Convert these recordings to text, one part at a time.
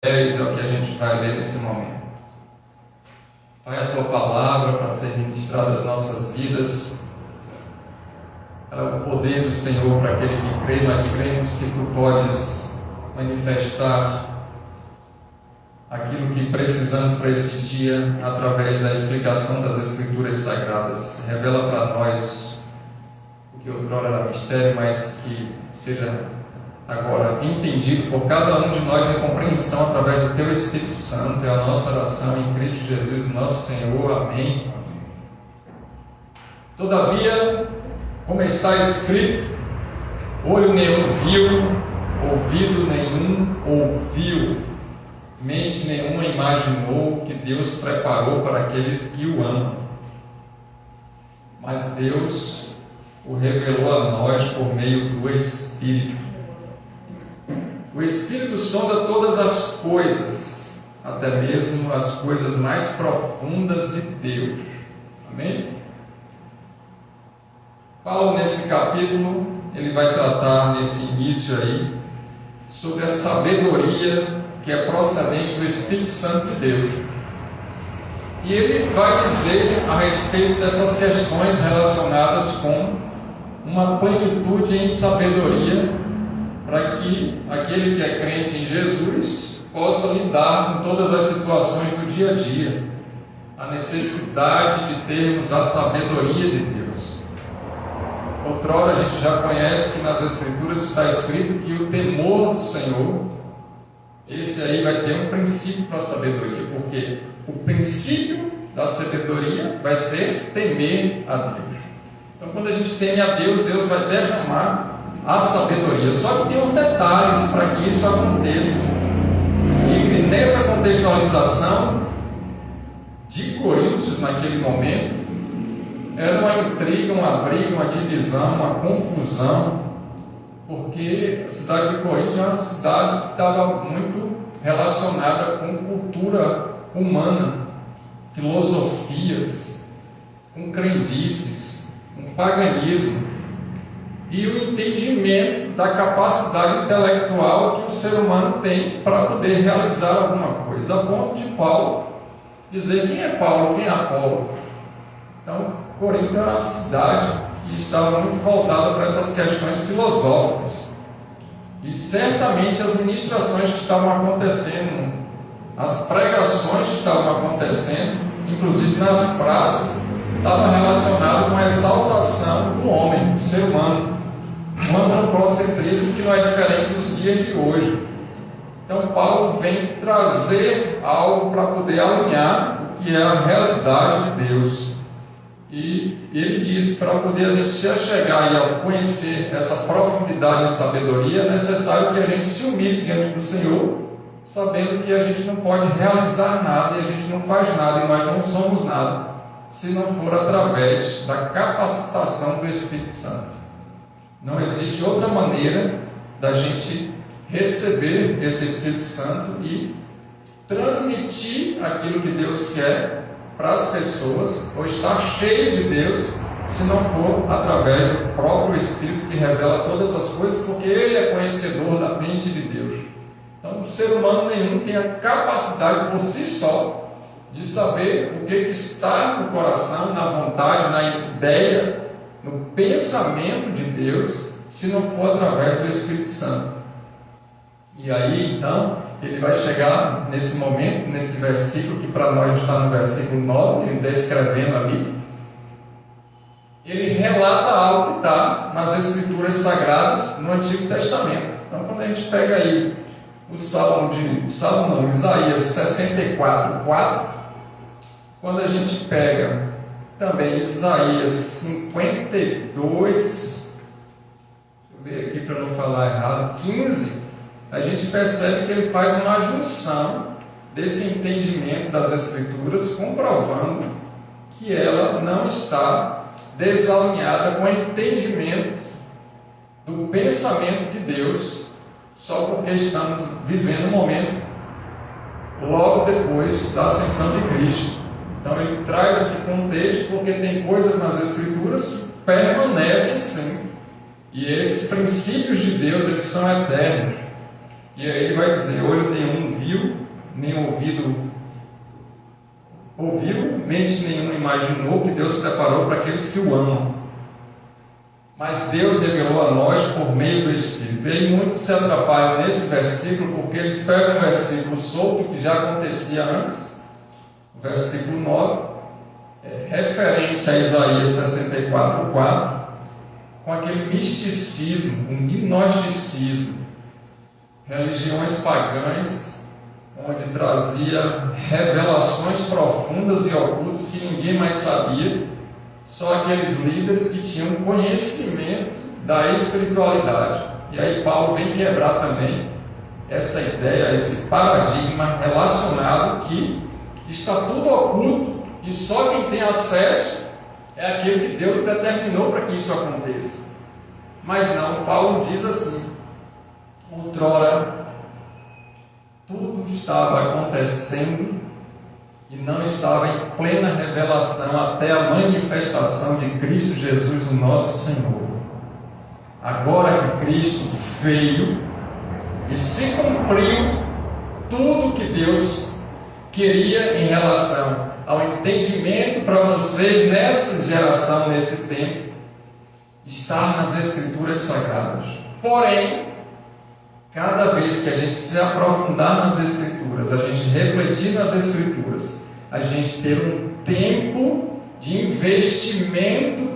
É o que a gente vai ler nesse momento. Pai, a tua palavra para ser ministrada às nossas vidas, para o poder do Senhor, para aquele que crê. Nós cremos que tu podes manifestar aquilo que precisamos para esse dia através da explicação das Escrituras Sagradas. Revela para nós o que outrora era mistério, mas que seja agora entendido por cada um de nós em compreensão através do teu Espírito Santo. É a nossa oração em Cristo Jesus, nosso Senhor. Amém. Todavia, como está escrito, olho nenhum viu, ouvido nenhum ouviu, mente nenhuma imaginou que Deus preparou para aqueles que o amam. Mas Deus o revelou a nós por meio do Espírito. O Espírito sonda todas as coisas, até mesmo as coisas mais profundas de Deus. Amém? Paulo, nesse capítulo, ele vai tratar nesse início aí sobre a sabedoria que é procedente do Espírito Santo de Deus. E ele vai dizer a respeito dessas questões relacionadas com uma plenitude em sabedoria, para que aquele que é crente em Jesus possa lidar com todas as situações do dia a dia, a necessidade de termos a sabedoria de Deus. Outrora a gente já conhece que nas Escrituras está escrito que o temor do Senhor, esse aí vai ter um princípio para a sabedoria, porque o princípio da sabedoria vai ser temer a Deus. Então, quando a gente teme a Deus, Deus vai derramar a sabedoria. Só que tem uns detalhes para que isso aconteça. E nessa contextualização de Coríntios, naquele momento, era uma intriga, uma briga, uma divisão, uma confusão, porque a cidade de Corinto é uma cidade que estava muito relacionada com cultura humana, filosofias, com crendices, com paganismo, e o entendimento da capacidade intelectual que o ser humano tem para poder realizar alguma coisa, a ponto de Paulo dizer quem é Paulo, quem é Apolo. Então, Corinto era uma cidade que estava muito voltada para essas questões filosóficas, e certamente as ministrações que estavam acontecendo, as pregações que estavam acontecendo, inclusive nas praças, estava relacionado com a exaltação do homem, do ser humano, um antropocentrismo que não é diferente dos dias de hoje. Então Paulo vem trazer algo para poder alinhar o que é a realidade de Deus, e ele diz para poder a gente se achegar e conhecer essa profundidade e sabedoria, é necessário que a gente se humilhe diante do Senhor, sabendo que a gente não pode realizar nada e a gente não faz nada e nós não somos nada se não for através da capacitação do Espírito Santo. Não existe outra maneira da gente receber esse Espírito Santo e transmitir aquilo que Deus quer para as pessoas, ou estar cheio de Deus, se não for através do próprio Espírito que revela todas as coisas, porque Ele é conhecedor da mente de Deus. Então, o ser humano nenhum tem a capacidade por si só de saber o que está no coração, na vontade, na ideia, no pensamento de Deus, se não for através do Espírito Santo. E aí, então, ele vai chegar nesse momento, nesse versículo, que para nós está no versículo 9, ele descrevendo ali, ele relata algo que está nas Escrituras Sagradas no Antigo Testamento. Então, quando a gente pega aí Isaías 64, 4, quando a gente pega também Isaías 52, deixa eu ver aqui para não falar errado, 15, a gente percebe que ele faz uma junção desse entendimento das Escrituras, comprovando que ela não está desalinhada com o entendimento do pensamento de Deus, só porque estamos vivendo um momento logo depois da ascensão de Cristo. Então ele traz esse contexto porque tem coisas nas Escrituras que permanecem sim, e esses princípios de Deus eles são eternos, E aí ele vai dizer: olho nenhum viu, nem ouvido ouviu, mente nenhuma imaginou que Deus preparou para aqueles que o amam. Mas Deus revelou a nós por meio do Espírito. E aí muitos se atrapalham nesse versículo porque eles pegam um versículo solto que já acontecia antes, o versículo 9, referente a Isaías 64:4, com aquele misticismo, um gnosticismo, religiões pagãs, onde trazia revelações profundas e ocultas que ninguém mais sabia, só aqueles líderes que tinham conhecimento da espiritualidade. E aí Paulo vem quebrar também essa ideia, esse paradigma relacionado que está tudo oculto e só quem tem acesso é aquele que Deus determinou para que isso aconteça. Mas não, Paulo diz assim: outrora tudo estava acontecendo e não estava em plena revelação até a manifestação de Cristo Jesus, o nosso Senhor. Agora que Cristo veio e se cumpriu tudo que Deus queria em relação ao entendimento para vocês nessa geração, nesse tempo, estar nas Escrituras Sagradas. Porém, cada vez que a gente se aprofundar nas Escrituras, a gente refletir nas Escrituras, a gente ter um tempo de investimento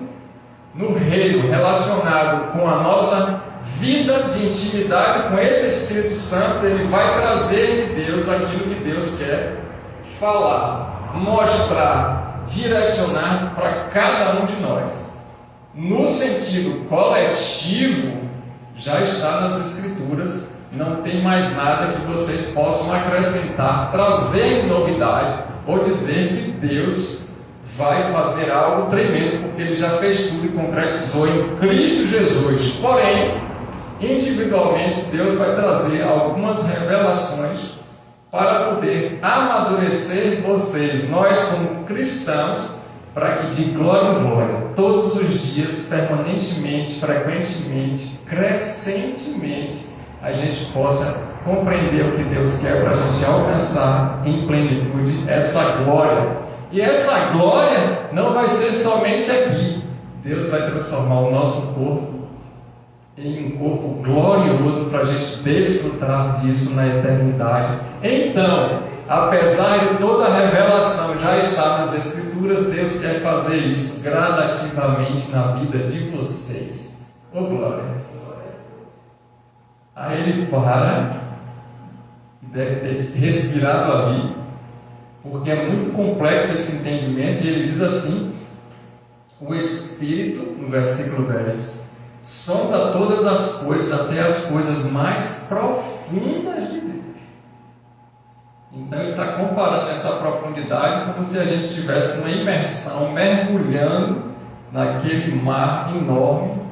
no reino relacionado com a nossa vida de intimidade com esse Espírito Santo, ele vai trazer de Deus aquilo que Deus quer falar, mostrar, direcionar para cada um de nós. No sentido coletivo, já está nas Escrituras, não tem mais nada que vocês possam acrescentar, trazer novidade ou dizer que Deus vai fazer algo tremendo, porque Ele já fez tudo e concretizou em Cristo Jesus. Porém, individualmente, Deus vai trazer algumas revelações para poder amadurecer vocês, nós como cristãos, para que de glória em glória, todos os dias, permanentemente, frequentemente, crescentemente, a gente possa compreender o que Deus quer para a gente alcançar em plenitude essa glória. E essa glória não vai ser somente aqui. Deus vai transformar o nosso corpo em um corpo glorioso para a gente desfrutar disso na eternidade. Então, apesar de toda a revelação já estar nas Escrituras, Deus quer fazer isso gradativamente na vida de vocês. Ô glória! Aí ele para, deve ter respirado ali, porque é muito complexo esse entendimento, e ele diz assim: o Espírito, no versículo 10, sonda todas as coisas, até as coisas mais profundas de Deus. Então ele está comparando essa profundidade como se a gente estivesse numa imersão, mergulhando naquele mar enorme,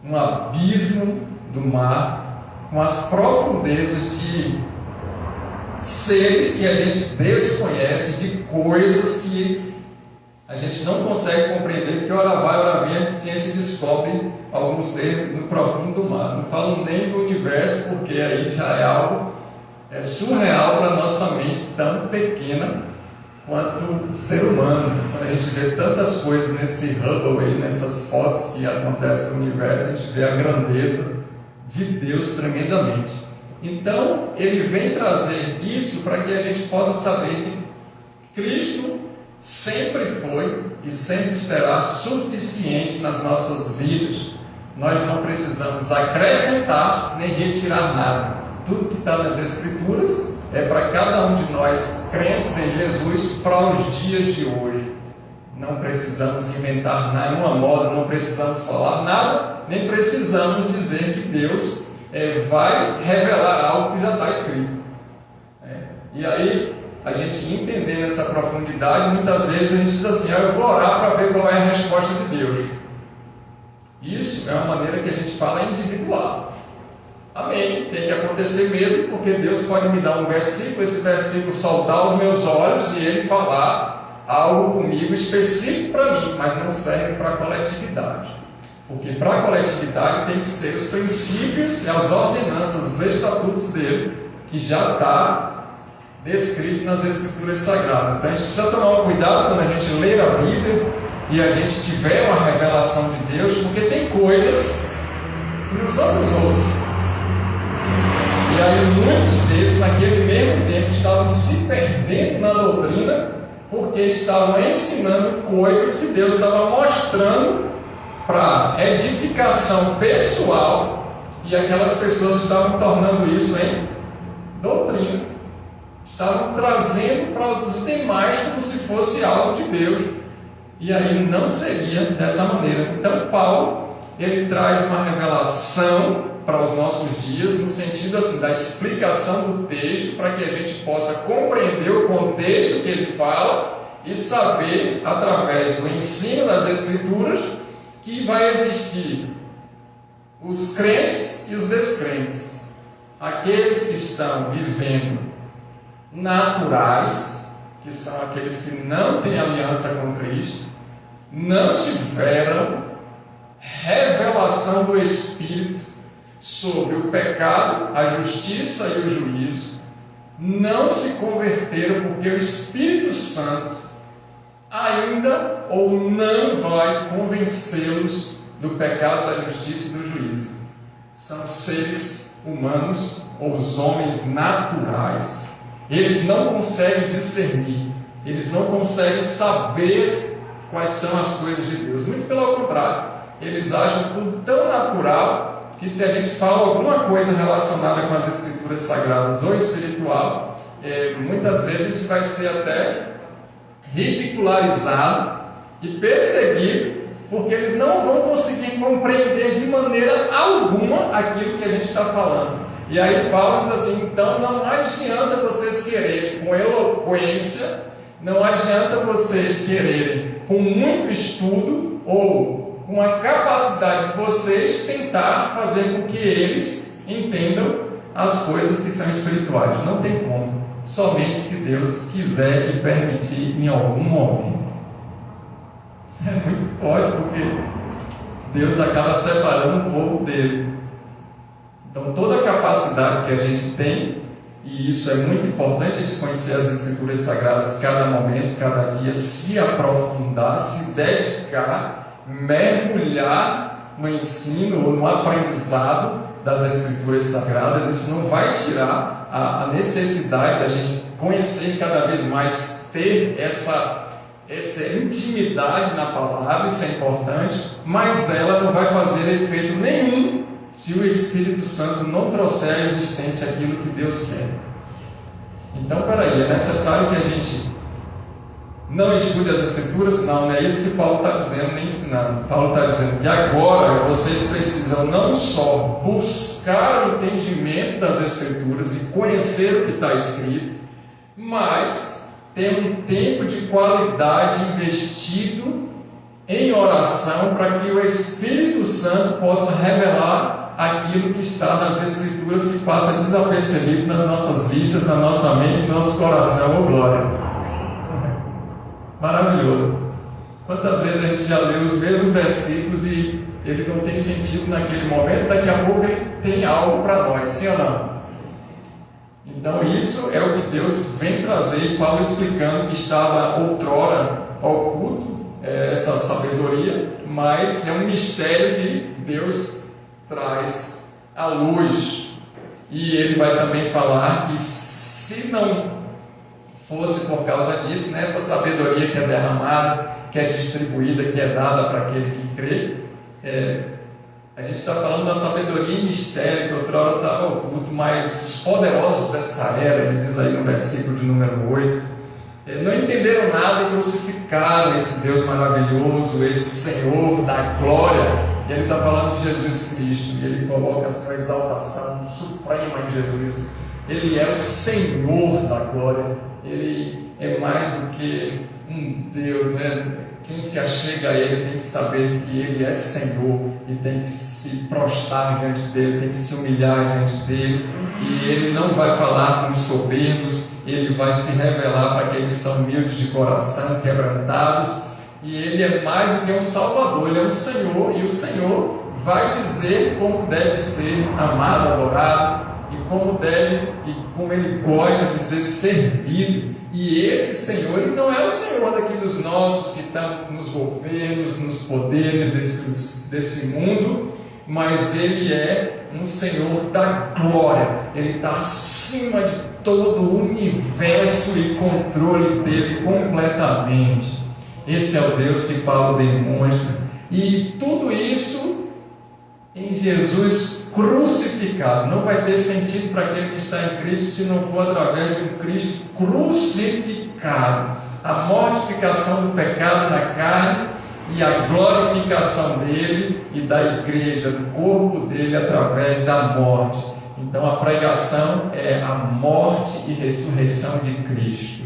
um abismo do mar, com as profundezas de seres que a gente desconhece, de coisas que a gente não consegue compreender, que hora vai, hora vem, a ciência descobre algum ser no profundo do mar. Não falo nem do universo, porque aí já é algo surreal para a nossa mente, tão pequena quanto o ser humano. Quando a gente vê tantas coisas nesse Hubble aí, nessas fotos que acontecem no universo, a gente vê a grandeza de Deus tremendamente. Então, ele vem trazer isso para que a gente possa saber que Cristo sempre foi e sempre será suficiente nas nossas vidas. Nós não precisamos acrescentar nem retirar nada. Tudo que está nas Escrituras é para cada um de nós crentes em Jesus para os dias de hoje. Não precisamos inventar nenhuma moda, não precisamos falar nada, nem precisamos dizer que Deus vai revelar algo que já está escrito. E aí, a gente entendendo essa profundidade, muitas vezes a gente diz assim: eu vou orar para ver qual é a resposta de Deus. Isso é uma maneira que a gente fala individual. Amém, tem que acontecer mesmo, porque Deus pode me dar um versículo, esse versículo saltar os meus olhos e Ele falar algo comigo específico para mim, mas não serve para a coletividade. Porque para a coletividade tem que ser os princípios e as ordenanças, os estatutos dele, que já está descrito nas Escrituras Sagradas. Então a gente precisa tomar um cuidado quando a gente ler a Bíblia e a gente tiver uma revelação de Deus, porque tem coisas que não são dos outros. E aí muitos desses, naquele mesmo tempo, estavam se perdendo na doutrina, porque estavam ensinando coisas que Deus estava mostrando para edificação pessoal, e aquelas pessoas estavam tornando isso em doutrina, estavam trazendo para os demais como se fosse algo de Deus, e aí não seria dessa maneira. Então Paulo, ele traz uma revelação para os nossos dias, no sentido assim, da explicação do texto, para que a gente possa compreender o contexto que ele fala e saber, através do ensino das Escrituras, que vai existir os crentes e os descrentes, aqueles que estão vivendo naturais, que são aqueles que não têm aliança com Cristo, não tiveram revelação do Espírito sobre o pecado, a justiça e o juízo, não se converteram porque o Espírito Santo ainda ou não vai convencê-los do pecado, da justiça e do juízo. São seres humanos ou os homens naturais. Eles não conseguem discernir, eles não conseguem saber quais são as coisas de Deus. Muito pelo contrário, eles acham tudo tão natural que se a gente fala alguma coisa relacionada com as Escrituras Sagradas ou espiritual, muitas vezes a gente vai ser até ridicularizado e perseguido, porque eles não vão conseguir compreender de maneira alguma aquilo que a gente está falando. E aí Paulo diz assim: então não adianta vocês quererem com eloquência, não adianta vocês quererem com muito estudo ou com a capacidade de vocês tentar fazer com que eles entendam as coisas que são espirituais. Não tem como. Somente se Deus quiser e permitir em algum momento. Isso é muito forte, porque Deus acaba separando o povo dele. Então toda a capacidade que a gente tem, e isso é muito importante, a gente conhecer as Escrituras Sagradas cada momento, cada dia, se aprofundar, se dedicar, mergulhar no ensino ou no aprendizado das Escrituras Sagradas. Isso não vai tirar a necessidade da gente conhecer cada vez mais, ter essa intimidade na palavra, isso é importante, mas ela não vai fazer efeito nenhum se o Espírito Santo não trouxer à existência aquilo que Deus quer. Então, peraí, é necessário que a gente não estude as Escrituras? Não é isso que Paulo está dizendo, nem ensinando. Paulo está dizendo que agora vocês precisam não só buscar o entendimento das Escrituras e conhecer o que está escrito, mas ter um tempo de qualidade investido em oração para que o Espírito Santo possa revelar aquilo que está nas Escrituras, que passa desapercebido nas nossas vistas, na nossa mente, no nosso coração. Oh, glória! Maravilhoso! Quantas vezes a gente já leu os mesmos versículos e ele não tem sentido naquele momento, daqui a pouco ele tem algo para nós, sim ou não? Então isso é o que Deus vem trazer, e Paulo explicando que estava outrora oculto, essa sabedoria, mas é um mistério que Deus traz à luz. E ele vai também falar que se não fosse por causa disso, nessa sabedoria que é derramada, que é distribuída, que é dada para aquele que crê, a gente está falando da sabedoria e mistério que outrora estava oculto, mas os poderosos dessa era, ele diz aí no versículo de número 8, não entenderam nada e crucificaram esse Deus maravilhoso, esse Senhor da glória. E ele está falando de Jesus Cristo, e ele coloca a sua exaltação suprema em Jesus. Ele é o Senhor da glória, ele é mais do que um Deus, né? Quem se achega a ele tem que saber que ele é Senhor e tem que se prostrar diante dele, tem que se humilhar diante dele, e ele não vai falar com os soberbos, ele vai se revelar para aqueles que são humildes de coração, quebrantados, e Ele é mais do que um Salvador, Ele é um Senhor, e o Senhor vai dizer como deve ser amado, adorado, e como Ele gosta de ser servido. E esse Senhor, Ele não é o Senhor daqui dos nossos que estão nos governos, nos poderes desse mundo, mas Ele é um Senhor da glória. Ele está acima de todo o universo e controle dele completamente. Esse é o Deus que Paulo demonstra. E tudo isso em Jesus crucificado. Não vai ter sentido para aquele que está em Cristo se não for através de um Cristo crucificado. A mortificação do pecado na carne e a glorificação dele e da igreja, do corpo dele, através da morte. Então a pregação é a morte e ressurreição de Cristo.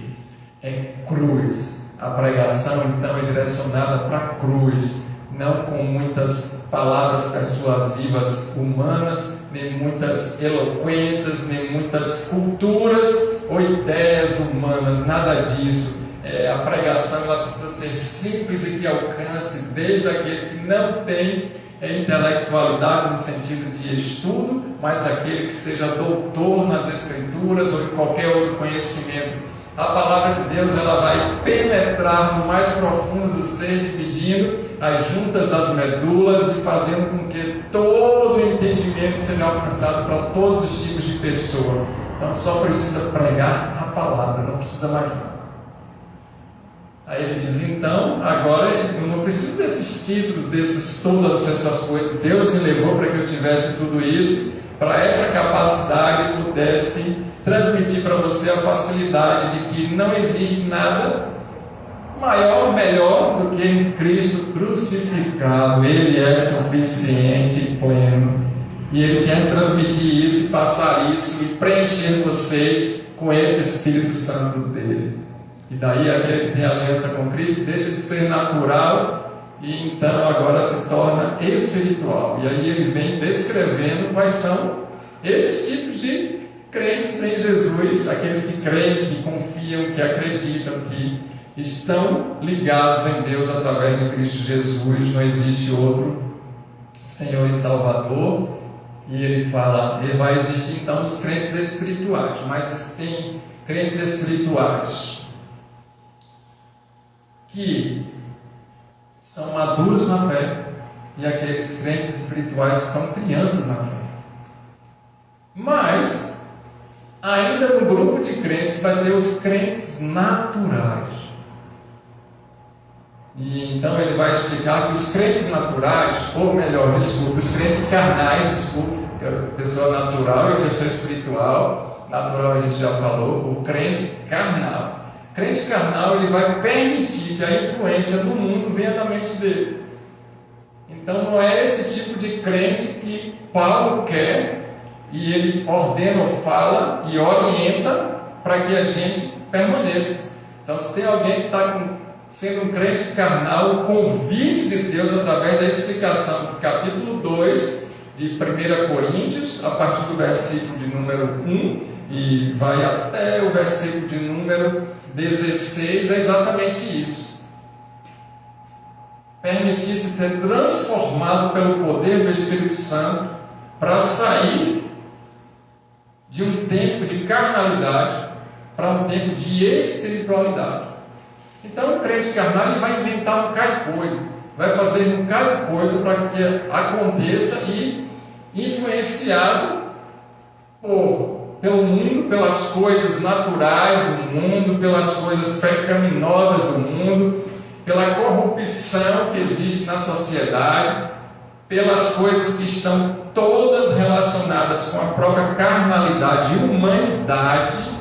É cruz. A pregação então é direcionada para a cruz, não com muitas palavras persuasivas humanas, nem muitas eloquências, nem muitas culturas ou ideias humanas, nada disso. A pregação ela precisa ser simples e que alcance desde aquele que não tem intelectualidade no sentido de estudo, mas aquele que seja doutor nas Escrituras ou em qualquer outro conhecimento. A palavra de Deus ela vai penetrar no mais profundo do ser, dividindo as juntas das medulas e fazendo com que todo o entendimento seja alcançado para todos os tipos de pessoa. Então só precisa pregar a palavra, não precisa mais nada. Aí ele diz, então, agora eu não preciso desses títulos, todas essas coisas. Deus me levou para que eu tivesse tudo isso, para essa capacidade pudesse transmitir para você a facilidade de que não existe nada maior, melhor do que Cristo crucificado. Ele é suficiente e pleno. E Ele quer transmitir isso, passar isso e preencher vocês com esse Espírito Santo dele. E daí aquele que tem aliança com Cristo deixa de ser natural e então agora se torna espiritual. E aí ele vem descrevendo quais são esses tipos de crentes em Jesus, aqueles que creem, que confiam, que acreditam, que estão ligados em Deus através de Cristo Jesus. Não existe outro Senhor e Salvador. E ele fala, vai existir então os crentes espirituais, mas tem crentes espirituais que são maduros na fé e aqueles crentes espirituais que são crianças na fé. Mas ainda no grupo de crentes vai ter os crentes naturais. E então ele vai explicar que os crentes naturais, ou melhor, os crentes carnais, que é a pessoa natural e a pessoa espiritual. Natural a gente já falou, o crente carnal. O crente carnal ele vai permitir que a influência do mundo venha da mente dele. Então não é esse tipo de crente que Paulo quer e ele ordena ou fala e orienta para que a gente permaneça. Então se tem alguém que está sendo um crente carnal, o convite de Deus através da explicação do capítulo 2 de 1 Coríntios, a partir do versículo de número 1 e vai até o versículo de número 16, é exatamente isso. Permitir-se ser transformado pelo poder do Espírito Santo para sair de um tempo de carnalidade para um tempo de espiritualidade. Então o crente carnal ele vai inventar um bocado de coisa, vai fazer um bocado de coisa para que aconteça e influenciado pelo mundo, pelas coisas naturais do mundo, pelas coisas pecaminosas do mundo, pela corrupção que existe na sociedade, pelas coisas que estão todas relacionadas com a própria carnalidade e humanidade,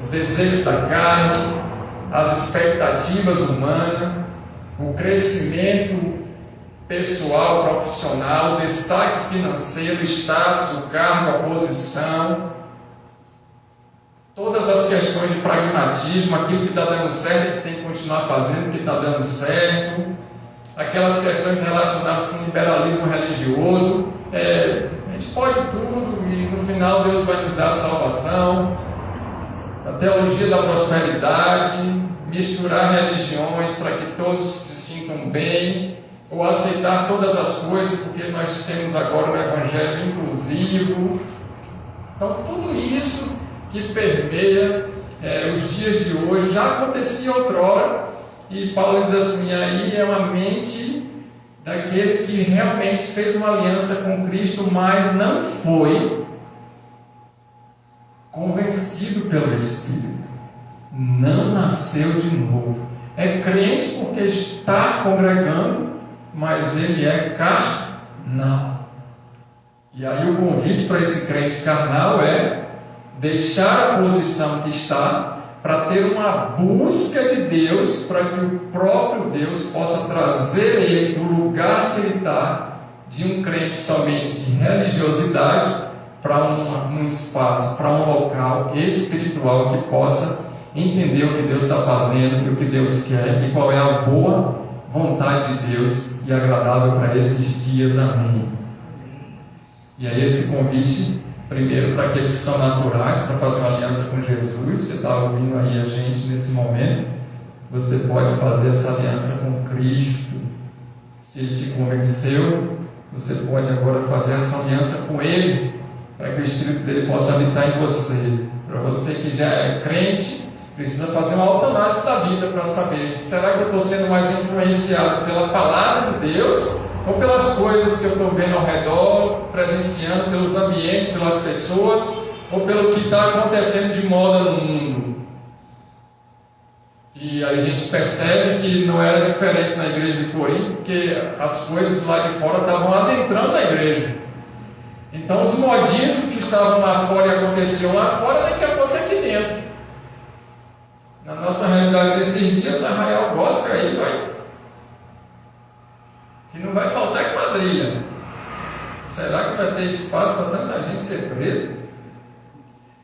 os desejos da carne, as expectativas humanas, o crescimento pessoal, profissional, o destaque financeiro, o status, o cargo, a posição, todas as questões de pragmatismo, aquilo que está dando certo, a gente tem que continuar fazendo o que está dando certo, aquelas questões relacionadas com o liberalismo religioso, a gente pode tudo e no final Deus vai nos dar a salvação, a teologia da prosperidade, misturar religiões para que todos se sintam bem, ou aceitar todas as coisas, porque nós temos agora um evangelho inclusivo. Então, tudo isso que permeia os dias de hoje já acontecia outrora, e Paulo diz assim: aí é uma mente daquele que realmente fez uma aliança com Cristo, mas não foi convencido pelo Espírito, não nasceu de novo. É crente porque está congregando, mas ele é carnal. E aí o convite para esse crente carnal é deixar a posição que está para ter uma busca de Deus, para que o próprio Deus possa trazer ele do lugar que ele está, de um crente somente de religiosidade, para um espaço, para um local espiritual que possa entender o que Deus está fazendo, o que Deus quer e qual é a boa vontade de Deus e agradável para esses dias. Amém. E aí esse convite, primeiro para aqueles que são naturais, para fazer uma aliança com Jesus. Você está ouvindo aí a gente nesse momento, você pode fazer essa aliança com Cristo. Se Ele te convenceu, você pode agora fazer essa aliança com Ele, para que o Espírito dele possa habitar em você. Para você que já é crente, precisa fazer uma autoanálise da vida para saber: será que eu estou sendo mais influenciado pela palavra de Deus, ou pelas coisas que eu estou vendo ao redor, presenciando, pelos ambientes, pelas pessoas, ou pelo que está acontecendo de moda no mundo? E aí a gente percebe que não era diferente na igreja de Corinto, porque as coisas lá de fora estavam adentrando a igreja. Então os modismos que estavam lá fora e aconteciam lá fora, daqui a pouco é aqui dentro. Na nossa realidade desses dias, a Arraial Gospel aí vai... que não vai faltar quadrilha. Será que vai ter espaço para tanta gente ser presa?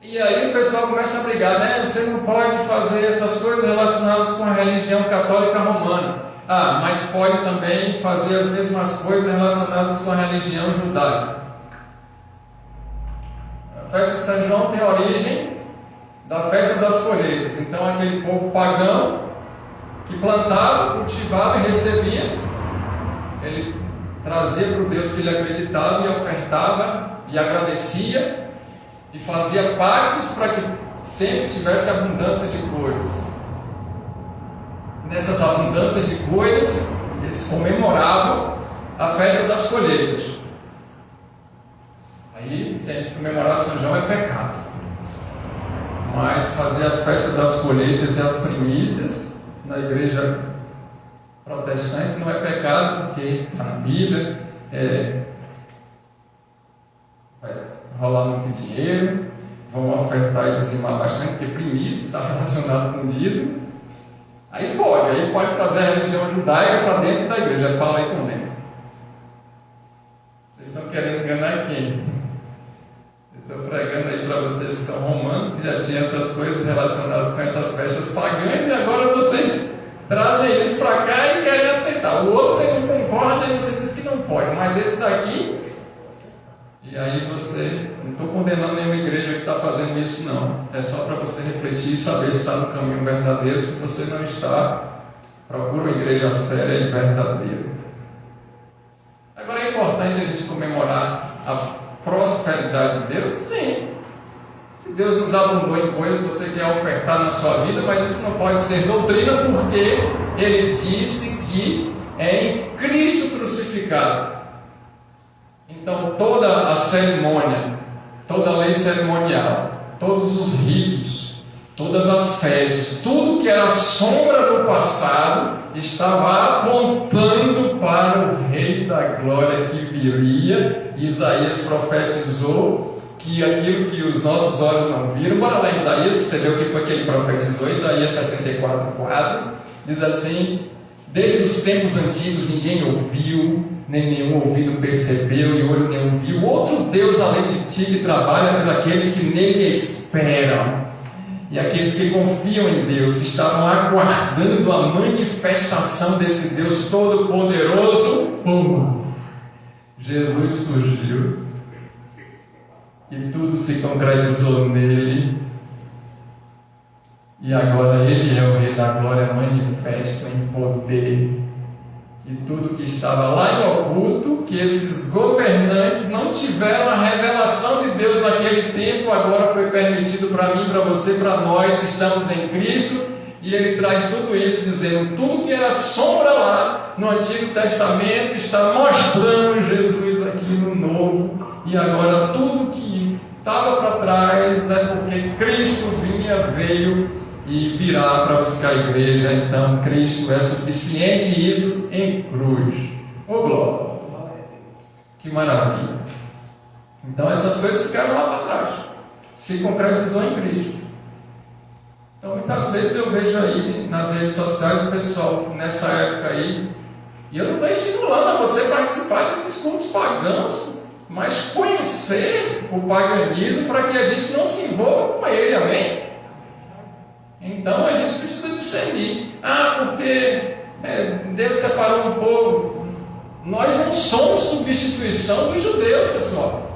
E aí o pessoal começa a brigar, né? Você não pode fazer essas coisas relacionadas com a religião católica romana. Ah, mas pode também fazer as mesmas coisas relacionadas com a religião judaica. A festa de São João tem origem da festa das colheitas. Então aquele povo pagão que plantava, cultivava e recebia, ele trazia para o Deus que ele acreditava e ofertava e agradecia e fazia pactos para que sempre tivesse abundância de coisas. Nessas abundâncias de coisas, eles comemoravam a festa das colheitas. Aí, se a gente comemorar São João é pecado, mas fazer as festas das colheitas e as primícias na igreja protestante não é pecado, porque está na Bíblia, vai rolar muito dinheiro, vão ofertar e dizimar bastante, porque primícia está relacionado com dízimo. Aí pode trazer a religião judaica para dentro da igreja. Fala aí com ele. Vocês estão querendo enganar quem? Eu estou pregando aí para vocês que são romanos, que já tinham essas coisas relacionadas com essas festas pagãs, e agora vocês trazem isso para cá e querem aceitar. O outro você não concorda e você diz que não pode, mas esse daqui... E aí você... Não estou condenando nenhuma igreja que está fazendo isso, não. É só para você refletir e saber se está no caminho verdadeiro. Se você não está, procura uma igreja séria e verdadeira. Agora é importante a gente comemorar a prosperidade de Deus? Sim. Se Deus nos abundou em coisas, você quer ofertar na sua vida, mas isso não pode ser doutrina, porque Ele disse que é em Cristo crucificado. Então toda a cerimônia, toda a lei cerimonial, todos os ritos, todas as festas, tudo que era sombra do passado, estava apontando para o Rei da Glória que viria. Isaías profetizou que aquilo que os nossos olhos não viram... Bora lá em Isaías, para você ver o que foi que ele profetizou. Isaías 64:4 diz assim: desde os tempos antigos ninguém ouviu, nem nenhum ouvido percebeu, e olho nenhum viu outro Deus além de ti, que trabalha para aqueles que nele esperam. E aqueles que confiam em Deus, que estavam aguardando a manifestação desse Deus Todo-Poderoso. Jesus surgiu e tudo se concretizou nele. E agora Ele é o Rei da Glória manifesto em poder. E tudo que estava lá em oculto, que esses governantes não tiveram a revelação de Deus naquele tempo, agora foi permitido para mim, para você, para nós que estamos em Cristo. E Ele traz tudo isso, dizendo: tudo que era sombra lá no Antigo Testamento está mostrando Jesus aqui no Novo. E agora tudo que estava para trás é porque Cristo veio e virá para buscar a igreja. Então Cristo é suficiente, isso em cruz. Ô glória! Que maravilha! Então essas coisas ficaram lá para trás, se concretizou em Cristo. Então muitas vezes eu vejo aí nas redes sociais o pessoal nessa época aí, e eu não estou estimulando a você participar desses cultos pagãos, mas conhecer o paganismo para que a gente não se envolva com ele, amém? Então a gente precisa discernir. Porque Deus separou um povo. Nós não somos substituição dos judeus, pessoal.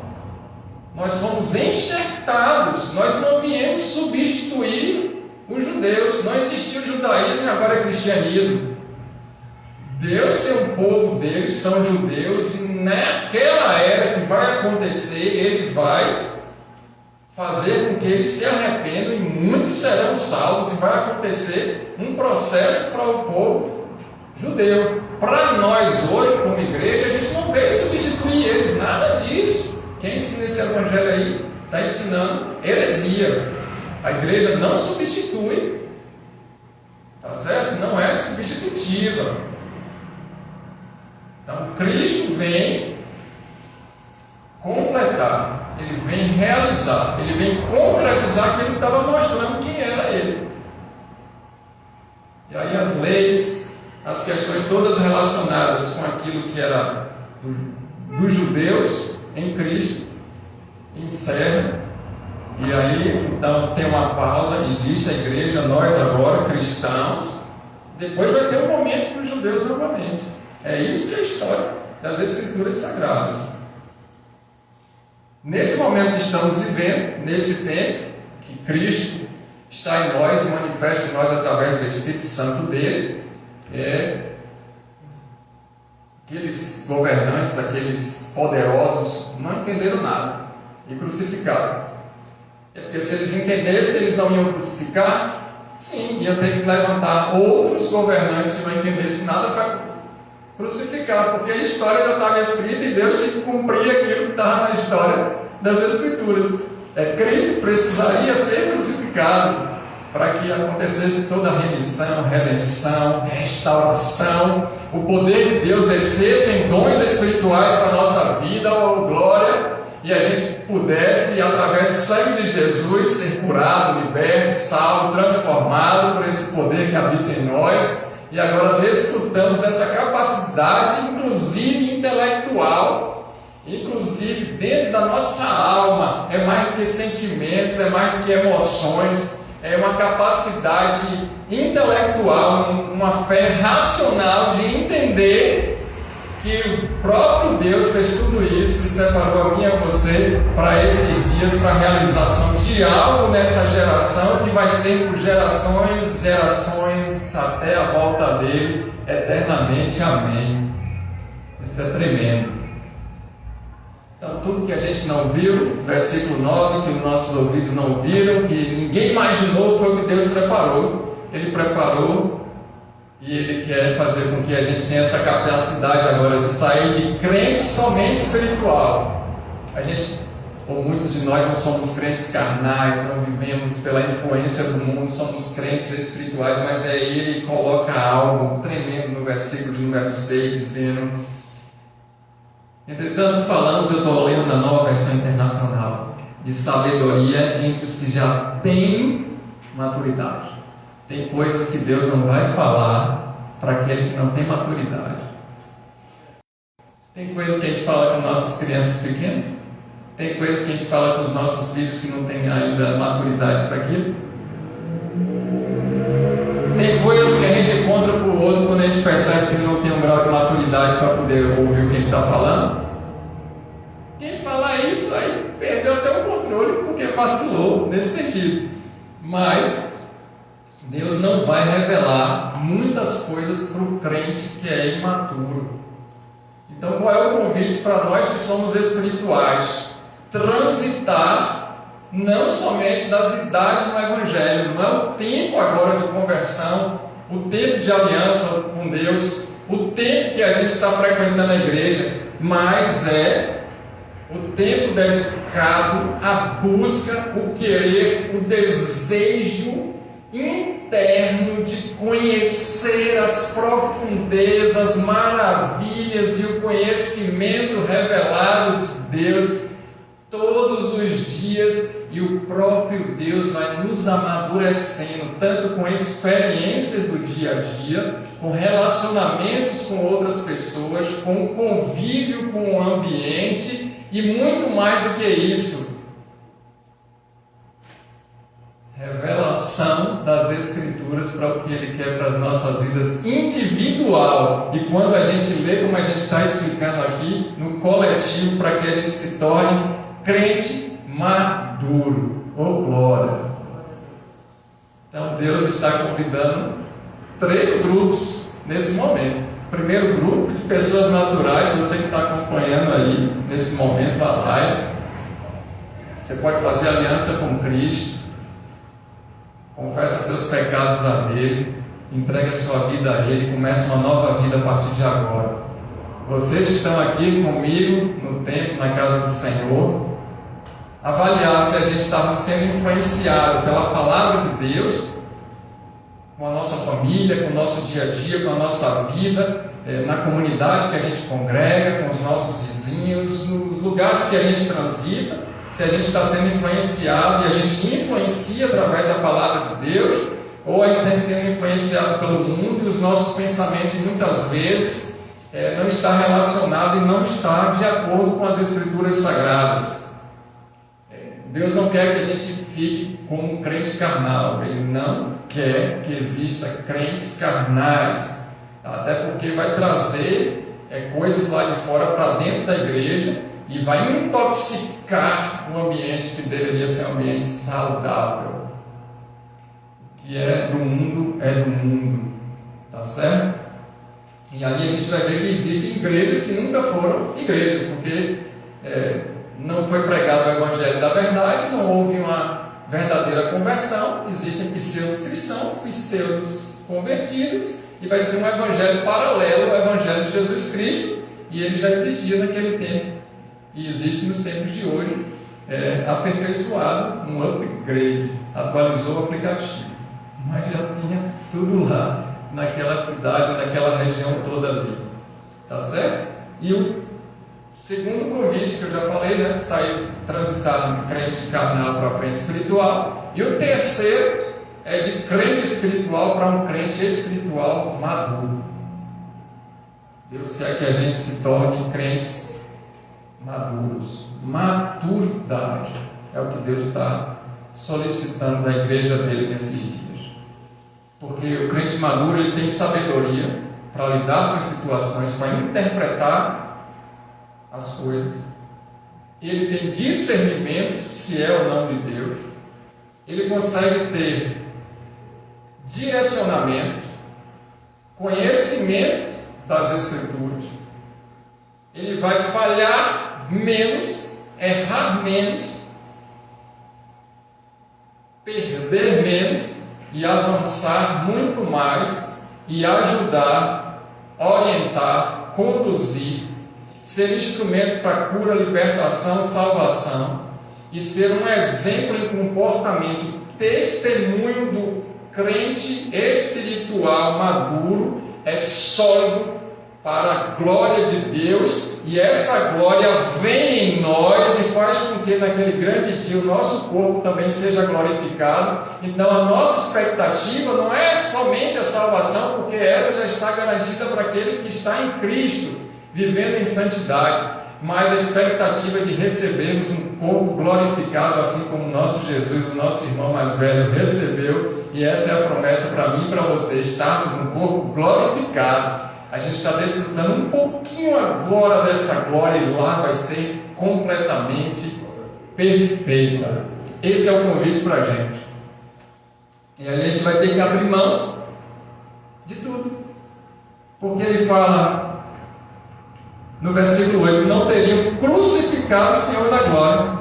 Nós somos enxertados. Nós não viemos substituir os judeus. Não existiu judaísmo e agora é cristianismo. Deus tem um povo dele, que são judeus, e naquela era que vai acontecer, Ele vai fazer com que eles se arrependam e muitos serão salvos, e vai acontecer um processo para o povo judeu. Para nós hoje, como igreja, a gente não veio substituir eles, nada disso. Quem ensina esse evangelho aí está ensinando heresia. A igreja não substitui, tá certo? Não é substitutiva. Então Cristo vem completar, Ele vem realizar, Ele vem concretizar aquilo que estava mostrando quem era Ele. E aí as leis, as questões todas relacionadas com aquilo que era dos judeus em Cristo, encerram. E aí então tem uma pausa, existe a igreja, nós agora cristãos, depois vai ter um momento para os judeus novamente. É isso que é a história das Escrituras Sagradas. Nesse momento que estamos vivendo, nesse tempo, que Cristo está em nós e manifesta em nós através do Espírito Santo dele, aqueles governantes, aqueles poderosos, não entenderam nada e crucificaram. Porque se eles entendessem, eles não iam crucificar? Sim, ia ter que levantar outros governantes que não entendessem nada para crucificar, porque a história já estava escrita e Deus tinha que cumprir aquilo que estava na história das Escrituras. Cristo precisaria ser crucificado para que acontecesse toda a remissão, redenção, restauração, o poder de Deus descesse em dons espirituais para a nossa vida, ou glória, e a gente pudesse, através do sangue de Jesus, ser curado, liberto, salvo, transformado por esse poder que habita em nós. E agora desfrutamos dessa capacidade, inclusive intelectual, inclusive dentro da nossa alma. É mais do que sentimentos, é mais do que emoções, é uma capacidade intelectual, uma fé racional de entender que o próprio Deus fez tudo isso e separou a mim e a você para esses dias, para a realização de algo nessa geração que vai ser por gerações, até a volta dele eternamente. Amém. Isso é tremendo. Então tudo que a gente não viu, versículo 9, que os nossos ouvidos não ouviram, que ninguém imaginou, foi o que Deus preparou. Ele preparou. E Ele quer fazer com que a gente tenha essa capacidade agora de sair de crente somente espiritual. Ou muitos de nós não somos crentes carnais, não vivemos pela influência do mundo, somos crentes espirituais, mas Ele que coloca algo tremendo no versículo de número 6, dizendo: entretanto falamos, eu estou lendo na Nova Versão Internacional, de sabedoria entre os que já têm maturidade. Tem coisas que Deus não vai falar para aquele que não tem maturidade. Tem coisas que a gente fala com nossas crianças pequenas. Tem coisas que a gente fala com os nossos filhos que não têm ainda maturidade para aquilo. Tem coisas que a gente conta para o outro quando a gente percebe que ele não tem um grau de maturidade para poder ouvir o que a gente está falando. Quem falar isso aí perdeu até o controle porque vacilou nesse sentido. Mas Deus não vai revelar muitas coisas para o crente que é imaturo. Então, qual é o convite para nós que somos espirituais? Transitar não somente das idades no Evangelho, não é o tempo agora de conversão, o tempo de aliança com Deus, o tempo que a gente está frequentando a igreja, mas é o tempo dedicado à busca, o querer, o desejo interno de conhecer as profundezas, maravilhas e o conhecimento revelado de Deus todos os dias, e o próprio Deus vai nos amadurecendo, tanto com experiências do dia a dia, com relacionamentos com outras pessoas, com convívio com o ambiente e muito mais do que isso, revelação das Escrituras para o que Ele quer para as nossas vidas individual, e quando a gente lê, como a gente está explicando aqui, no coletivo, para que a gente se torne crente maduro. Oh glória! Então Deus está convidando 3 grupos nesse momento. Primeiro grupo de pessoas naturais, você que está acompanhando aí nesse momento a live, você pode fazer aliança com Cristo, confessa seus pecados a Ele, entrega sua vida a Ele, começa uma nova vida a partir de agora. Vocês que estão aqui comigo no templo, na casa do Senhor, avaliar se a gente está sendo influenciado pela palavra de Deus, com a nossa família, com o nosso dia a dia, com a nossa vida, na comunidade que a gente congrega, com os nossos vizinhos, nos lugares que a gente transita, se a gente está sendo influenciado e a gente influencia através da palavra de Deus, ou a gente está sendo influenciado pelo mundo e os nossos pensamentos muitas vezes não está relacionado e não está de acordo com as Escrituras Sagradas. Deus não quer que a gente fique como um crente carnal, Ele não quer que exista crentes carnais, até porque vai trazer coisas lá de fora para dentro da igreja e vai intoxicar um ambiente que deveria ser um ambiente saudável, que é do mundo, tá certo? E ali a gente vai ver que existem igrejas que nunca foram igrejas, porque não foi pregado o Evangelho da verdade, não houve uma verdadeira conversão, existem pseudos cristãos, pseudos convertidos, e vai ser um Evangelho paralelo ao Evangelho de Jesus Cristo, e ele já existia naquele tempo, e existe nos tempos de hoje, aperfeiçoado, um upgrade, atualizou o aplicativo, mas já tinha tudo lá, naquela cidade, naquela região toda ali, tá certo? E o segundo convite que eu já falei, sair transitado de crente carnal para crente espiritual. E o terceiro é de crente espiritual para um crente espiritual maduro. Deus quer que a gente se torne crentes maduros. Maturidade é o que Deus está solicitando da igreja dele nesses dias. Porque o crente maduro ele tem sabedoria para lidar com as situações, para interpretar as coisas, ele tem discernimento se é ou não de Deus, ele consegue ter direcionamento, conhecimento das Escrituras, ele vai falhar menos, errar menos, perder menos e avançar muito mais e ajudar, orientar, conduzir, ser instrumento para cura, libertação, salvação e ser um exemplo em comportamento, testemunho do crente espiritual maduro, é sólido para a glória de Deus, e essa glória vem em nós e faz com que naquele grande dia o nosso corpo também seja glorificado. Então a nossa expectativa não é somente a salvação, porque essa já está garantida para aquele que está em Cristo, vivendo em santidade, mas a expectativa de recebermos um corpo glorificado, assim como o nosso Jesus, o nosso irmão mais velho, recebeu, e essa é a promessa para mim e para você, estarmos num corpo glorificado. A gente está desfrutando um pouquinho agora dessa glória, e lá vai ser completamente perfeita. Esse é o convite para a gente. E aí a gente vai ter que abrir mão de tudo. Porque ele fala no versículo 8: não teriam crucificado o Senhor da glória.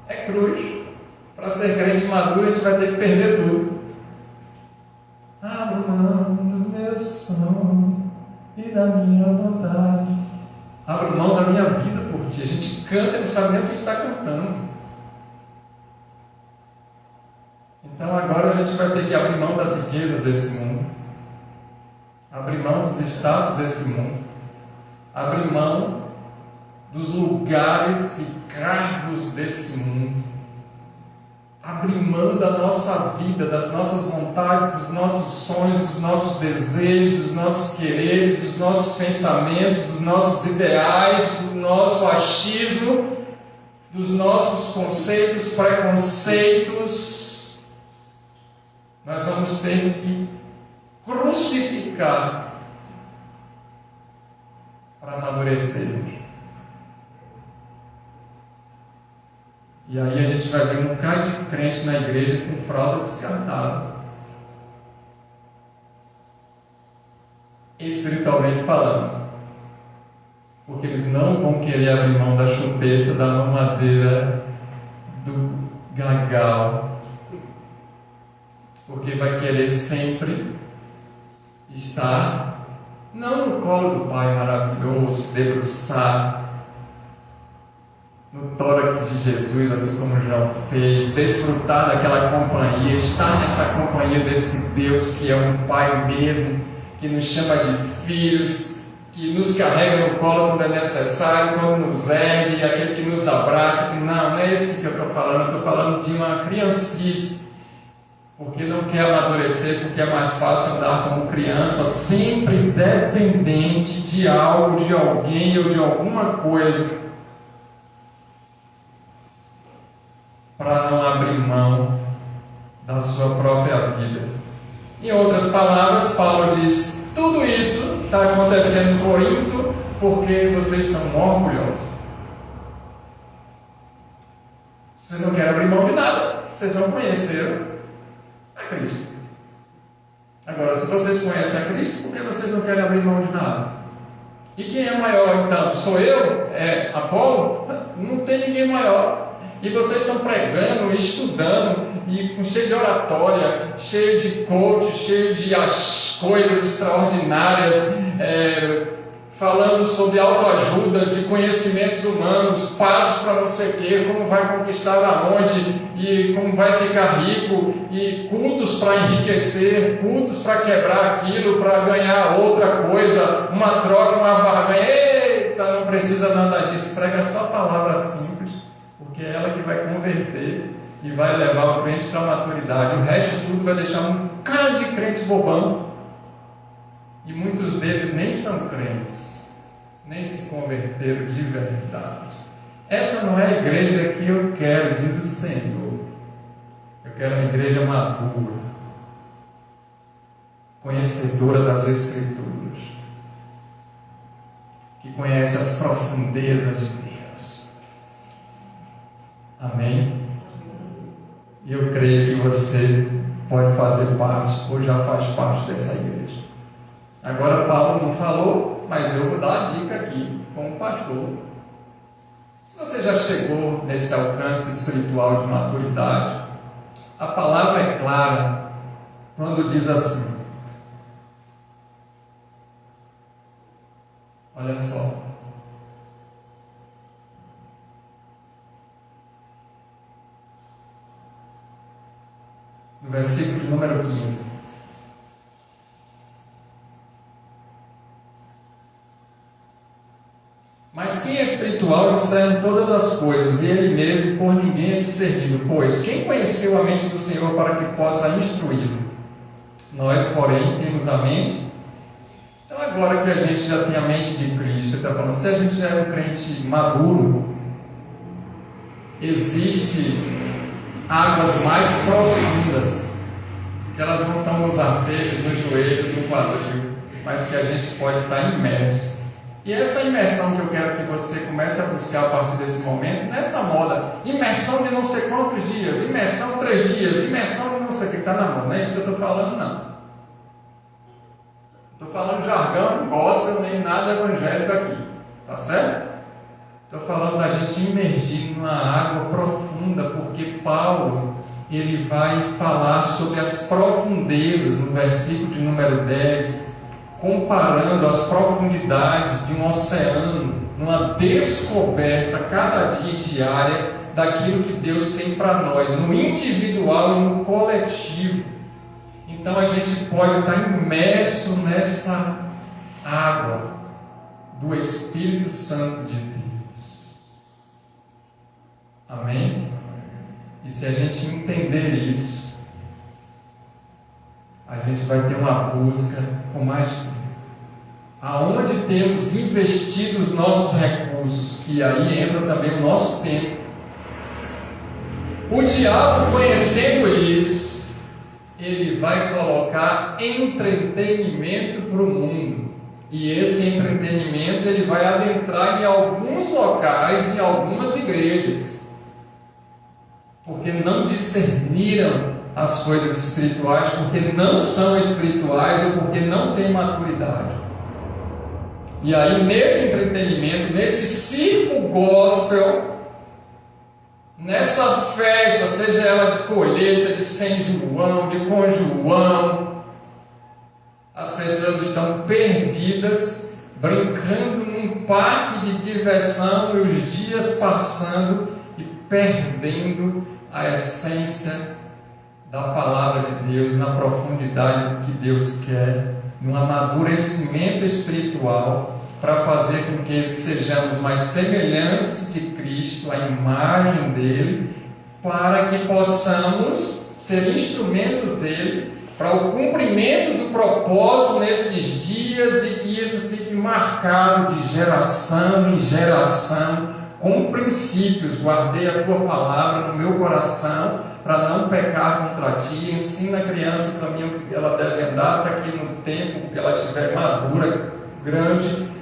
É cruz. Para ser crente maduro, a gente vai ter que perder tudo. Abro mão dos meus sonhos e da minha vontade. Abro mão da minha vida por ti. A gente canta e não sabe nem o que a gente está cantando. Então agora a gente vai ter que abrir mão das riquezas desse mundo, abrir mão dos status desse mundo, abrir mão dos lugares e cargos desse mundo, abrir mão da nossa vida, das nossas vontades, dos nossos sonhos, dos nossos desejos, dos nossos quereres, dos nossos pensamentos, dos nossos ideais, do nosso achismo, dos nossos conceitos, preconceitos. Nós vamos ter que crucificar para amadurecermos. E aí a gente vai ver um bocado de crente na igreja com fralda descartada, espiritualmente falando, porque eles não vão querer abrir mão da chupeta, da mamadeira, do gagal, porque vai querer sempre estar não no colo do Pai maravilhoso, debruçado no tórax de Jesus, assim como João fez, desfrutar daquela companhia, estar nessa companhia desse Deus que é um Pai mesmo, que nos chama de filhos, que nos carrega no colo quando é necessário, quando nos ergue, aquele que nos abraça. Não é esse que eu estou falando. Eu estou falando de uma criancice, porque não quer amadurecer, porque é mais fácil andar como criança, sempre dependente de algo, de alguém ou de alguma coisa, para não abrir mão da sua própria vida. Em outras palavras, Paulo diz: tudo isso está acontecendo em Corinto porque vocês são orgulhosos. Vocês não querem abrir mão de nada, vocês não conheceram a Cristo. Agora, se vocês conhecem a Cristo, por que vocês não querem abrir mão de nada? E quem é maior então? Sou eu? É Apolo? Não tem ninguém maior. E vocês estão pregando, estudando, e cheio de oratória, cheio de coach, cheio de coisas extraordinárias, falando sobre autoajuda, de conhecimentos humanos, passos para não sei o quê, como vai conquistar aonde, e como vai ficar rico, e cultos para enriquecer, cultos para quebrar aquilo, para ganhar outra coisa, uma troca, uma barganha. Eita, não precisa nada disso, prega só palavras simples, porque é ela que vai converter e vai levar o crente para a maturidade. O resto tudo vai deixar um bocado de crente bobão. E muitos deles nem são crentes, nem se converteram de verdade. Essa não é a igreja que eu quero, diz o Senhor. Eu quero uma igreja madura, conhecedora das Escrituras, que conhece as profundezas de Deus. Amém? E eu creio que você pode fazer parte, ou já faz parte dessa igreja. Agora Paulo não falou, mas eu vou dar a dica aqui como pastor. Se você já chegou nesse alcance espiritual de maturidade, a palavra é clara quando diz assim: olha só, no versículo de número 15. Mas quem é espiritual discerne todas as coisas, e ele mesmo por ninguém é discernido. Pois quem conheceu a mente do Senhor para que possa instruí-lo? Nós, porém, temos a mente. Então, agora que a gente já tem a mente de Cristo, ele está falando, se a gente já é um crente maduro, existe águas mais profundas, que elas não estão nos artérios, nos joelhos, no quadril, mas que a gente pode estar imerso. E essa imersão que eu quero que você comece a buscar a partir desse momento, nessa moda, imersão de não sei quantos dias, imersão 3 dias, imersão de não sei o que está na moda, não é isso que eu estou falando, não. Estou falando jargão, gospel, nem nada evangélico aqui, tá certo? Estou falando da gente imergir numa água profunda, porque Paulo, ele vai falar sobre as profundezas, no versículo de número 10, comparando as profundidades de um oceano, numa descoberta cada dia diária daquilo que Deus tem para nós, no individual e no coletivo. Então a gente pode estar imerso nessa água do Espírito Santo de Deus. Amém? E se a gente entender isso, a gente vai ter uma busca com mais tempo. Aonde temos investido os nossos recursos, que aí entra também o nosso tempo. O diabo, conhecendo isso, ele vai colocar entretenimento para o mundo. E esse entretenimento ele vai adentrar em alguns locais, em algumas igrejas. Porque não discerniram as coisas espirituais, porque não são espirituais ou porque não têm maturidade. E aí, nesse entretenimento, nesse circo gospel, nessa festa, seja ela de colheita, de São João, de Com João, as pessoas estão perdidas, brincando num parque de diversão, e os dias passando e perdendo a essência da palavra de Deus, na profundidade do que Deus quer, no amadurecimento espiritual, para fazer com que sejamos mais semelhantes de Cristo, a imagem dele, para que possamos ser instrumentos dele para o cumprimento do propósito nesses dias, e que isso fique marcado de geração em geração, com princípios. Guardei a tua palavra no meu coração para não pecar contra ti. Ensina a criança para mim o que ela deve andar, para que no tempo que ela estiver madura, grande,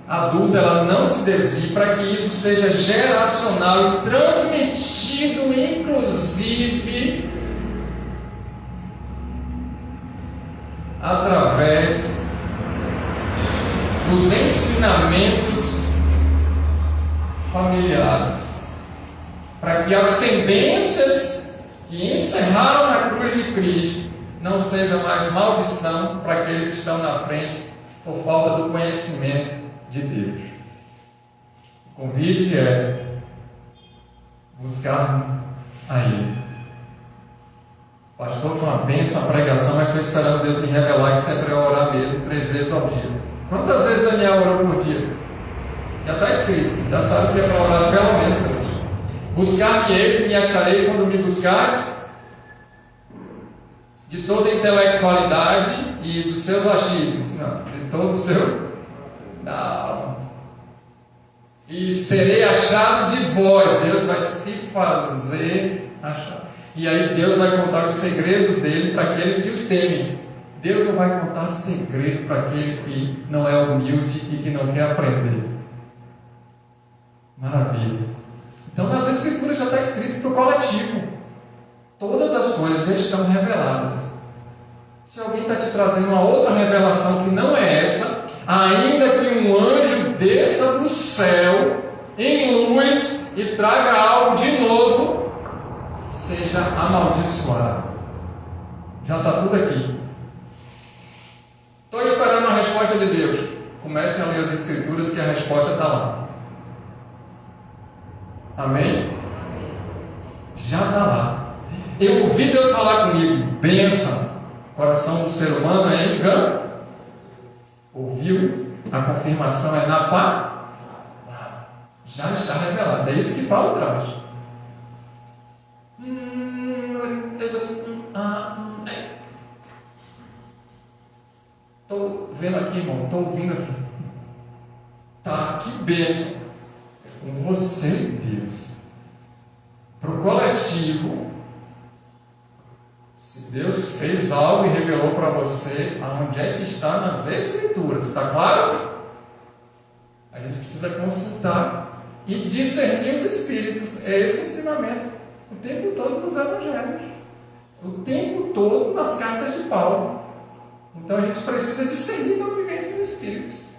adulta, ela não se desvie, para que isso seja geracional e transmitido, inclusive, através dos ensinamentos familiares, para que as tendências que encerraram na cruz de Cristo não sejam mais maldição para aqueles que estão na frente por falta do conhecimento de Deus. O convite é buscar a Ele. Pastor, foi uma bênção a pregação, mas estou esperando Deus me revelar que sempre é orar mesmo 3 vezes ao dia. Quantas vezes Daniel orou por dia? Já está escrito, já sabe que é para orar pelo menos 3. Buscar-me-eis e me acharei quando me buscares, de toda a intelectualidade e dos seus achismos, não, de todo o seu. Não. E serei achado de vós. Deus vai se fazer achar. E aí Deus vai contar os segredos dele para aqueles que os temem. Deus não vai contar segredo para aquele que não é humilde e que não quer aprender. Maravilha. Então nas Escrituras já está escrito para o coletivo. Todas as coisas já estão reveladas. Se alguém está te trazendo uma outra revelação que não é essa, ainda que um anjo desça do céu em luz e traga algo de novo, seja amaldiçoado. Já está tudo aqui. Estou esperando a resposta de Deus. Comecem a ler as Escrituras, que a resposta está lá. Amém? Já está lá. Eu ouvi Deus falar comigo. Bênção. O coração do ser humano é engano. Ouviu? A confirmação é na palavra. Já está revelado. É isso que Paulo traz. Estou vendo aqui, irmão. Estou ouvindo aqui. Tá, que bênção. É com você, Deus. Para o coletivo, se Deus fez algo e revelou para você, aonde é que está nas Escrituras, está claro? A gente precisa consultar e discernir os espíritos. É esse ensinamento o tempo todo nos evangelhos, o tempo todo nas cartas de Paulo. Então a gente precisa discernir a vivência dos espíritos.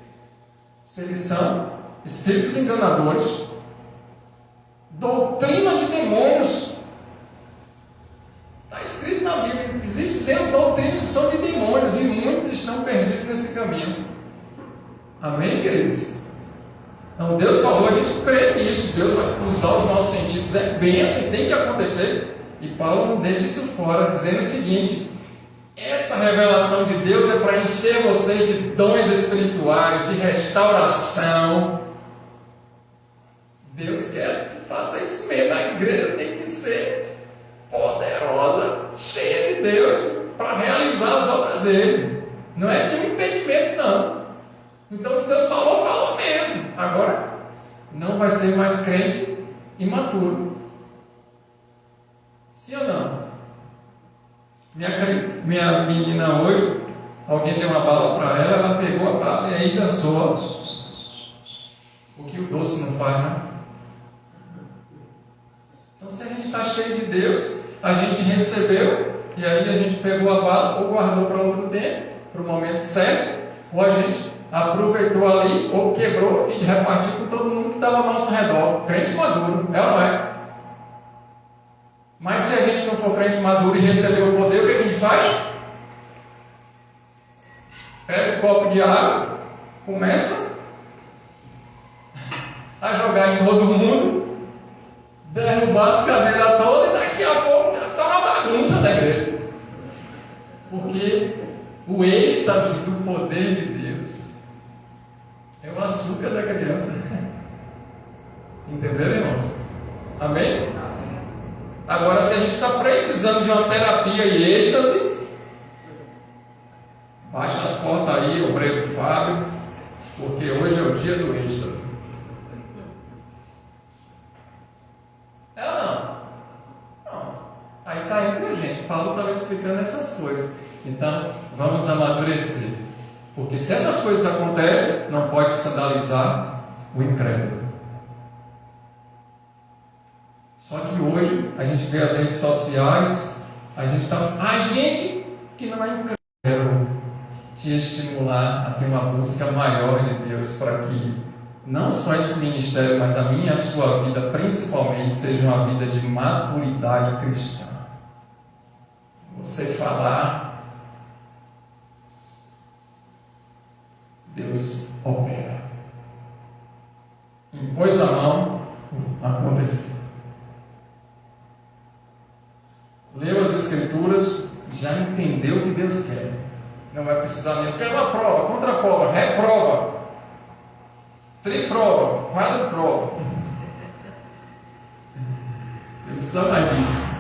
Se eles são espíritos enganadores, doutrina de demônios. Está escrito na Bíblia, existe doutrinas que são de demônios e muitos estão perdidos nesse caminho. Amém, queridos? Então Deus falou, a gente crê nisso, Deus vai usar os nossos sentidos, é bem assim, tem que acontecer. E Paulo não deixa isso fora, dizendo o seguinte: essa revelação de Deus é para encher vocês de dons espirituais, de restauração. Deus quer que faça isso mesmo. A igreja tem que ser poderosa, cheia de Deus, para realizar as obras dele. Não é nenhum impedimento, não. Então, se Deus falou, falou mesmo. Agora, não vai ser mais crente imaturo. Sim ou não? Minha menina hoje, alguém deu uma bala para ela, ela pegou a bala e aí dançou. O que o doce não faz, né? Então, se a gente está cheio de Deus, a gente recebeu, e aí a gente pegou a bala, ou guardou para outro tempo, para o momento certo, ou a gente aproveitou ali, ou quebrou e repartiu com todo mundo que estava ao nosso redor. Crente maduro, é ou não é? Mas se a gente não for crente maduro e receber o poder, o que a gente faz? Pega um copo de água, começa a jogar em todo mundo, derrubar as cadeiras todas, e daqui a pouco está uma bagunça da igreja. Porque o êxtase do poder de Deus é o açúcar da criança. Entenderam, irmãos? Amém? Agora, se a gente está precisando de uma terapia e êxtase, baixa as portas aí, obreiro Fábio, porque hoje é o dia do êxtase. É ou não? Não. Aí está entre a gente. Paulo estava explicando essas coisas. Então, vamos amadurecer. Porque se essas coisas acontecem, não pode escandalizar o incrédulo. Só que hoje, a gente vê as redes sociais, a gente que não é incrédulo, quero te estimular a ter uma busca maior de Deus, para que não só esse ministério, mas a minha e a sua vida, principalmente, seja uma vida de maturidade cristã. Você falar, Deus opera. Impôs a mão, aconteceu. Leu as Escrituras, já entendeu o que Deus quer. Não vai precisar nem. Quer uma prova, contraprova, reprova, triprova, quadruprova. Não precisa mais disso.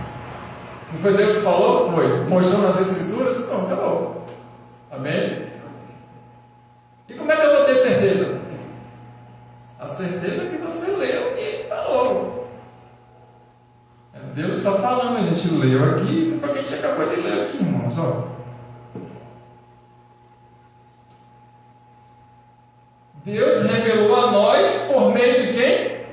Não foi Deus que falou? Foi. Mostrou nas Escrituras? Não, acabou. Amém? E como é que eu vou ter certeza? A certeza é que você leu e Ele falou. Deus está falando, a gente leu aqui, não foi o que a gente acabou de ler aqui, irmãos. Ó. Deus revelou a nós por meio de quem?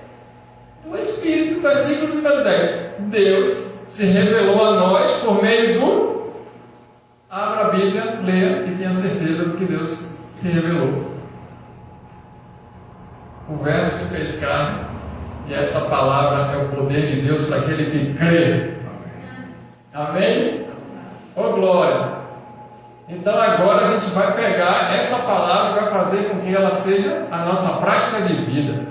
Do Espírito, versículo número 10. Deus se revelou a nós por meio do... Abra a Bíblia, leia e tenha certeza do que Deus se revelou. O Verbo se fez carne. E essa palavra é o poder de Deus para aquele que crê. Amém? Oh glória! Então agora a gente vai pegar essa palavra e vai fazer com que ela seja a nossa prática de vida.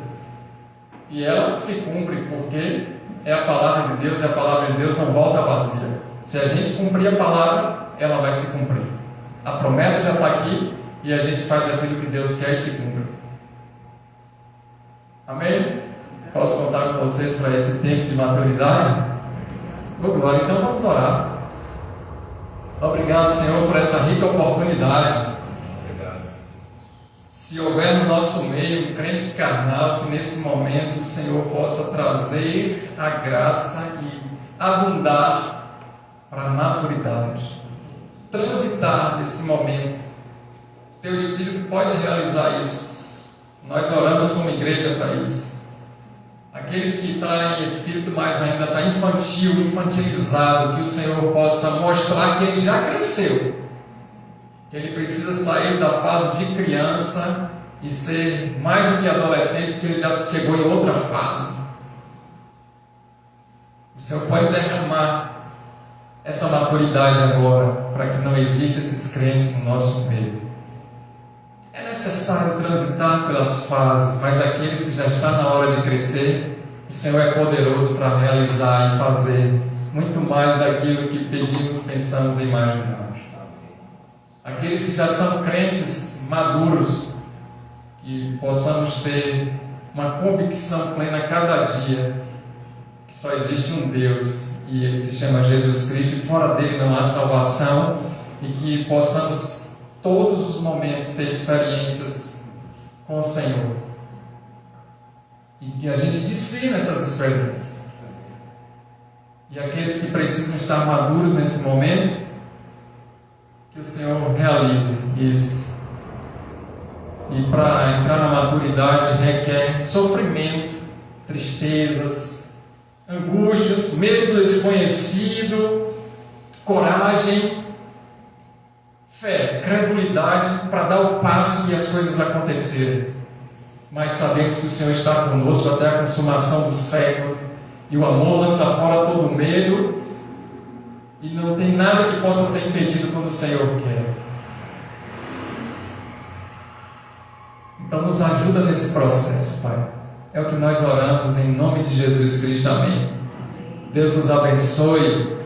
E ela se cumpre, porque é a palavra de Deus, e a palavra de Deus não volta vazia. Se a gente cumprir a palavra, ela vai se cumprir. A promessa já está aqui e a gente faz aquilo que Deus quer e se cumpre. Amém? Posso contar com vocês para esse tempo de maturidade? Oh, glória, então vamos orar. Obrigado, Senhor, por essa rica oportunidade. Se houver no nosso meio um crente carnal, que nesse momento o Senhor possa trazer a graça e abundar para a maturidade. Transitar nesse momento. Teu Espírito pode realizar isso. Nós oramos como igreja para isso. Aquele que está em espírito, mas ainda está infantil, infantilizado, que o Senhor possa mostrar que ele já cresceu, que ele precisa sair da fase de criança e ser mais do que adolescente, porque ele já chegou em outra fase. O Senhor pode derramar essa maturidade agora, para que não existam esses crentes no nosso meio. É necessário transitar pelas fases, mas aqueles que já estão na hora de crescer, o Senhor é poderoso para realizar e fazer muito mais daquilo que pedimos, pensamos e imaginamos. Aqueles que já são crentes maduros, que possamos ter uma convicção plena a cada dia que só existe um Deus e Ele se chama Jesus Cristo, e fora dele não há salvação, e que possamos todos os momentos ter experiências com o Senhor e que a gente discina essas experiências. E aqueles que precisam estar maduros nesse momento, que o Senhor realize isso. E para entrar na maturidade requer sofrimento, tristezas, angústias, medo do desconhecido, coragem, fé, credulidade para dar o passo e as coisas acontecerem. Mas sabemos que o Senhor está conosco até a consumação do século, e o amor lança fora todo o medo, e não tem nada que possa ser impedido quando o Senhor quer. Então nos ajuda nesse processo, Pai. É o que nós oramos em nome de Jesus Cristo. Amém. Deus nos abençoe.